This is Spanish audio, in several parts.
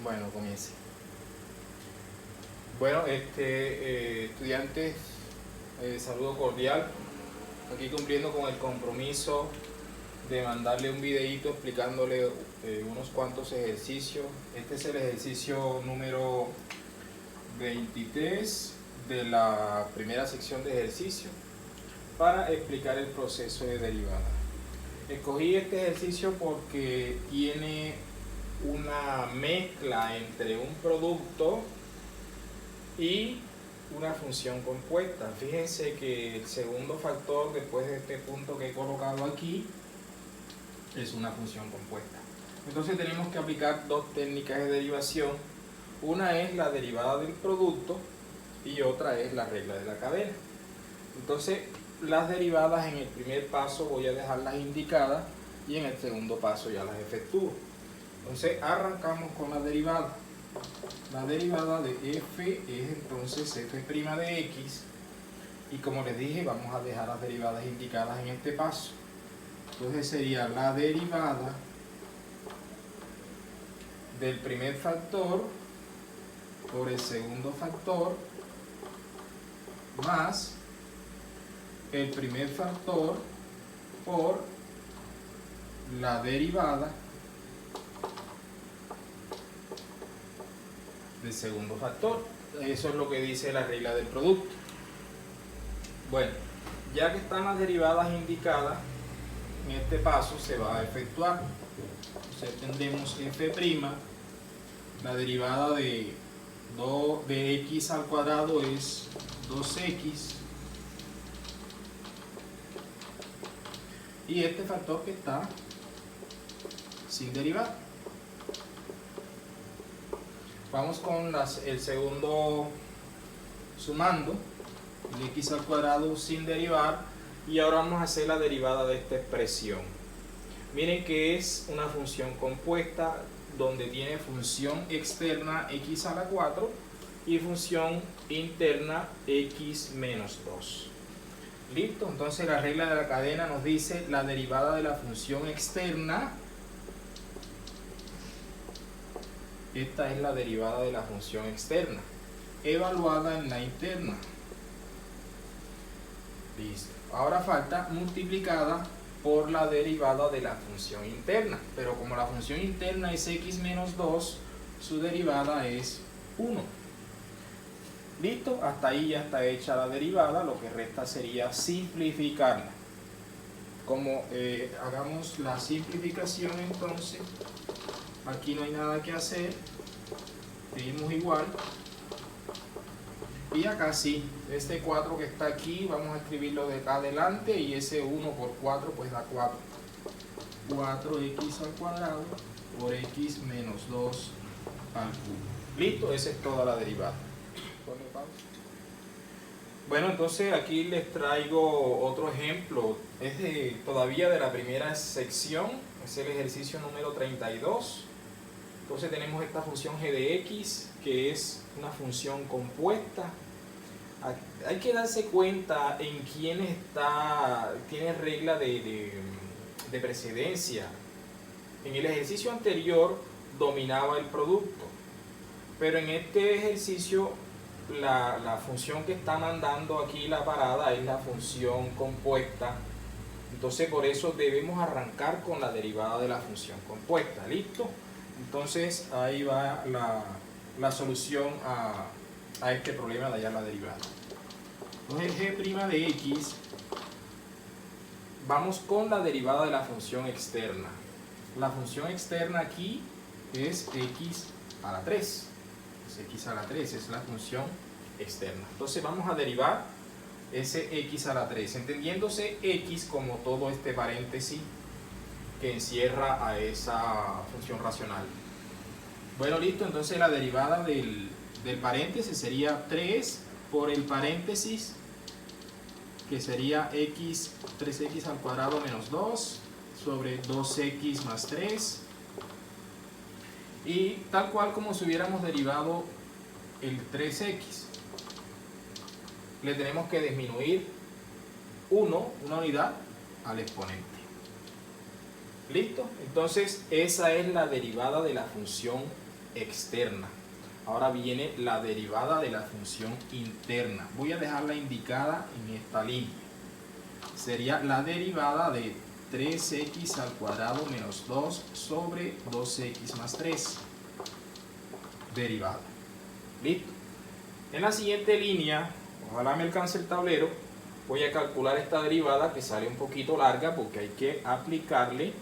Bueno, comience. Bueno, estudiantes, saludo cordial. Aquí cumpliendo con el compromiso de mandarle un videíto explicándole unos cuantos ejercicios. Este es el ejercicio número 23 de la primera sección de ejercicio para explicar el proceso de derivada. Escogí este ejercicio porque tiene una mezcla entre un producto y una función compuesta. Fíjense que el segundo factor después de este punto que he colocado aquí es una función compuesta. Entonces tenemos que aplicar dos técnicas de derivación. Una es la derivada del producto y otra es la regla de la cadena. Entonces las derivadas en el primer paso voy a dejarlas indicadas y en el segundo paso ya las efectúo. Entonces arrancamos con la derivada. La derivada de f es entonces f' de x, y como les dije vamos a dejar las derivadas indicadas en este paso. Entonces sería la derivada del primer factor por el segundo factor más el primer factor por la derivada del segundo factor. Eso es lo que dice la regla del producto. Bueno, ya que están las derivadas indicadas, en este paso se va a efectuar. Entonces tendremos f', la derivada de x al cuadrado es 2x, y este factor que está sin derivar. Vamos con el segundo sumando, el x al cuadrado sin derivar, y ahora vamos a hacer la derivada de esta expresión. Miren que es una función compuesta donde tiene función externa x a la 4 y función interna x menos 2. Listo, entonces la regla de la cadena nos dice la derivada de la función externa. Esta es la derivada de la función externa, evaluada en la interna. Listo. Ahora falta multiplicada por la derivada de la función interna. Pero como la función interna es x menos 2, su derivada es 1. Listo, hasta ahí ya está hecha la derivada. Lo que resta sería simplificarla. Como hagamos la simplificación, entonces aquí no hay nada que hacer, seguimos igual, y acá sí, este 4 que está aquí vamos a escribirlo de acá adelante, y ese 1 por 4 pues da 4, 4x al cuadrado por x menos 2 al cubo. Listo, esa es toda la derivada. Bueno, entonces aquí les traigo otro ejemplo, es todavía de la primera sección, es el ejercicio número 32. Entonces tenemos esta función g de x, que es una función compuesta. Hay que darse cuenta en quién tiene regla de precedencia. En el ejercicio anterior dominaba el producto, pero en este ejercicio la función que está mandando aquí la parada es la función compuesta. Entonces por eso debemos arrancar con la derivada de la función compuesta. ¿Listo? Entonces ahí va la solución a este problema de hallar la derivada. Entonces g' de x, vamos con la derivada de la función externa. La función externa aquí es x a la 3. Es x a la 3, es la función externa. Entonces vamos a derivar ese x a la 3, entendiéndose x como todo este paréntesis que encierra a esa función racional. Bueno, listo, entonces la derivada del paréntesis sería 3 por el paréntesis, que sería 3x al cuadrado menos 2 sobre 2x más 3, y tal cual como si hubiéramos derivado el 3x, le tenemos que disminuir una unidad al exponente. ¿Listo? Entonces esa es la derivada de la función externa. Ahora viene la derivada de la función interna. Voy a dejarla indicada en esta línea. Sería la derivada de 3x al cuadrado menos 2 sobre 2x más 3. Derivada. ¿Listo? En la siguiente línea, ojalá me alcance el tablero, voy a calcular esta derivada que sale un poquito larga porque hay que aplicarle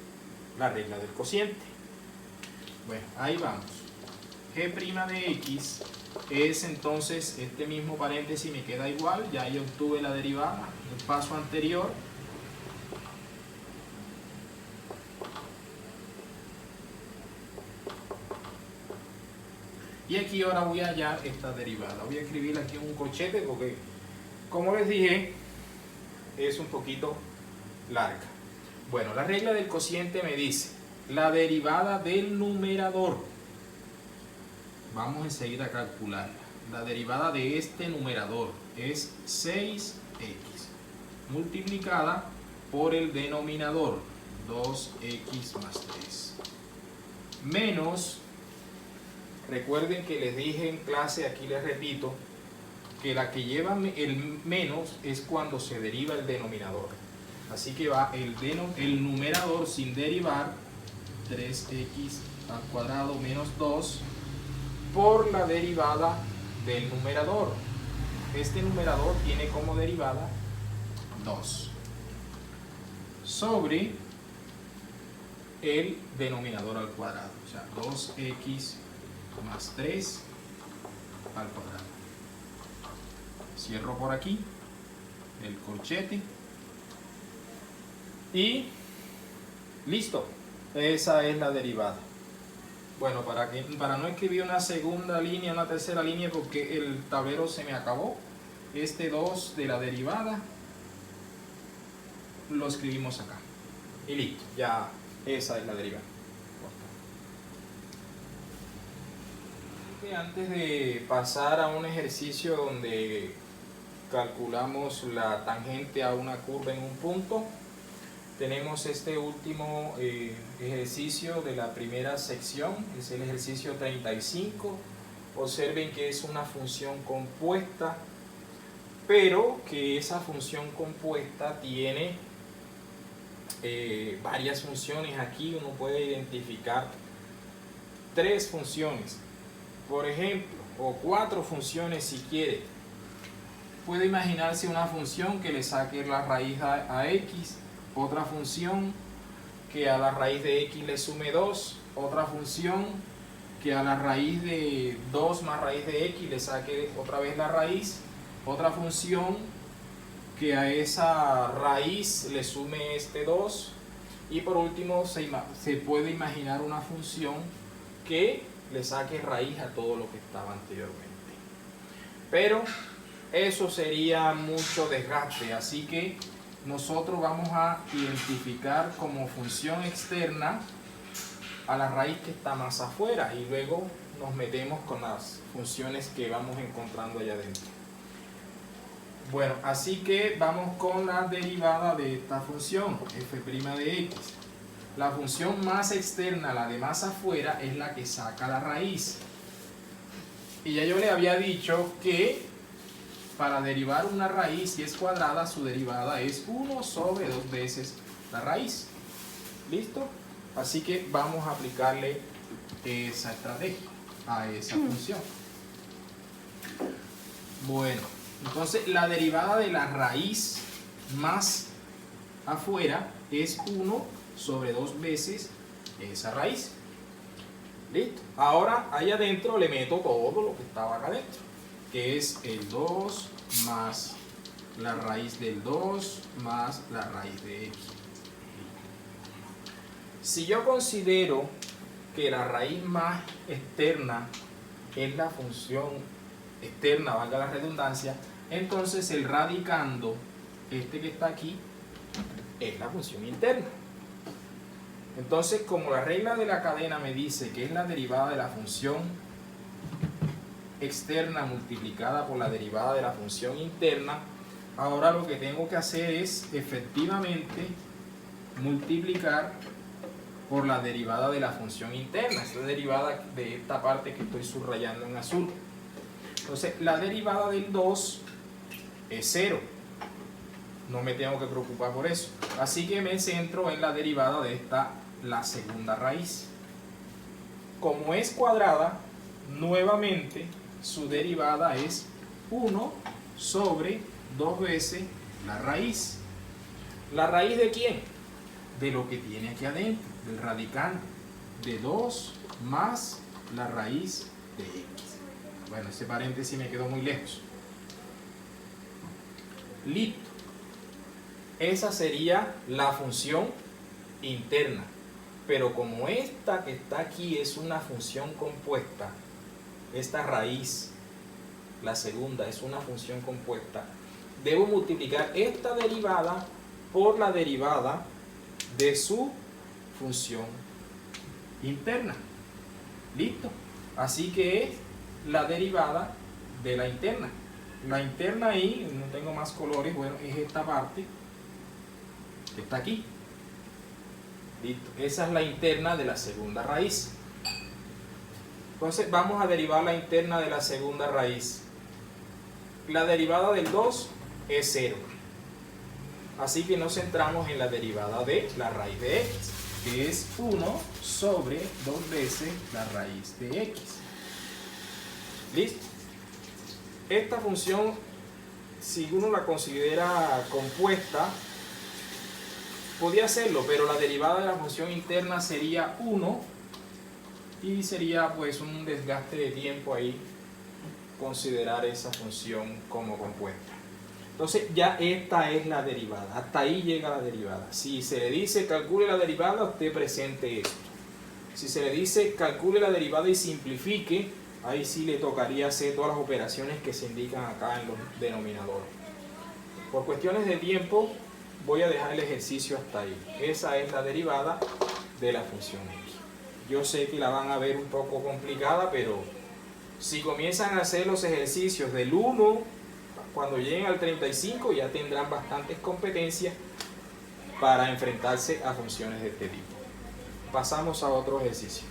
la regla del cociente. Bueno, ahí vamos. G' de x es entonces este mismo paréntesis, me queda igual, ya yo obtuve la derivada, el paso anterior. Y aquí ahora voy a hallar esta derivada. Voy a escribir aquí un corchete porque, como les dije, es un poquito larga. Bueno, la regla del cociente me dice la derivada del numerador. Vamos enseguida a calcularla. La derivada de este numerador es 6x multiplicada por el denominador 2x más 3 menos, recuerden que les dije en clase, aquí les repito, que la que lleva el menos es cuando se deriva el denominador. Así que va el numerador sin derivar, 3x al cuadrado menos 2, por la derivada del numerador. Este numerador tiene como derivada 2 sobre el denominador al cuadrado, o sea, 2x más 3 al cuadrado. Cierro por aquí el corchete y listo, esa es la derivada. Bueno, para no escribir una segunda línea, una tercera línea, porque el tablero se me acabó, este 2 de la derivada lo escribimos acá y listo, ya esa es la derivada. Antes de pasar a un ejercicio donde calculamos la tangente a una curva en un punto, tenemos este último ejercicio de la primera sección, es el ejercicio 35. Observen que es una función compuesta, pero que esa función compuesta tiene varias funciones. Aquí uno puede identificar 3 funciones, por ejemplo, o 4 funciones si quiere. Puede imaginarse una función que le saque la raíz a x, otra función que a la raíz de x le sume 2, otra función que a la raíz de 2 más raíz de x le saque otra vez la raíz, otra función que a esa raíz le sume este 2, y por último se puede imaginar una función que le saque raíz a todo lo que estaba anteriormente. Pero eso sería mucho desgaste, así que nosotros vamos a identificar como función externa a la raíz que está más afuera y luego nos metemos con las funciones que vamos encontrando allá adentro. Bueno, así que vamos con la derivada de esta función, f' de x. La función más externa, la de más afuera, es la que saca la raíz. Y ya yo le había dicho que para derivar una raíz, si es cuadrada, su derivada es 1 sobre 2 veces la raíz. ¿Listo? Así que vamos a aplicarle esa estrategia a esa función. Bueno, entonces la derivada de la raíz más afuera es 1 sobre 2 veces esa raíz. ¿Listo? Ahora ahí adentro le meto todo lo que estaba acá adentro, que es el 2 más la raíz del 2 más la raíz de x. Si yo considero que la raíz más externa es la función externa, valga la redundancia, entonces el radicando, este que está aquí, es la función interna. Entonces, como la regla de la cadena me dice que es la derivada de la función externa multiplicada por la derivada de la función interna, ahora lo que tengo que hacer es efectivamente multiplicar por la derivada de la función interna, esta derivada de esta parte que estoy subrayando en azul. Entonces, la derivada del 2 es 0. No me tengo que preocupar por eso. Así que me centro en la derivada de esta, la segunda raíz. Como es cuadrada, nuevamente su derivada es 1 sobre 2 veces la raíz. ¿La raíz de quién? De lo que tiene aquí adentro, del radicando. De 2 más la raíz de x. Bueno, ese paréntesis me quedó muy lejos. Listo. Esa sería la función interna. Pero como esta que está aquí es una función compuesta, esta raíz, la segunda, es una función compuesta, debo multiplicar esta derivada por la derivada de su función interna. ¿Listo? Así que es la derivada de la interna. La interna ahí, no tengo más colores, bueno, es esta parte que está aquí. Listo. Esa es la interna de la segunda raíz. Entonces vamos a derivar la interna de la segunda raíz. La derivada del 2 es 0. Así que nos centramos en la derivada de la raíz de x, que es 1 sobre 2 veces la raíz de x. ¿Listo? Esta función, si uno la considera compuesta, podía hacerlo, pero la derivada de la función interna sería 1 y sería pues un desgaste de tiempo ahí considerar esa función como compuesta. Entonces ya esta es la derivada, hasta ahí llega la derivada. Si se le dice calcule la derivada, usted presente esto. Si se le dice calcule la derivada y simplifique, ahí sí le tocaría hacer todas las operaciones que se indican acá en los denominadores. Por cuestiones de tiempo voy a dejar el ejercicio hasta ahí. Esa es la derivada de la función x. Yo sé que la van a ver un poco complicada, pero si comienzan a hacer los ejercicios del 1, cuando lleguen al 35 ya tendrán bastantes competencias para enfrentarse a funciones de este tipo. Pasamos a otro ejercicio.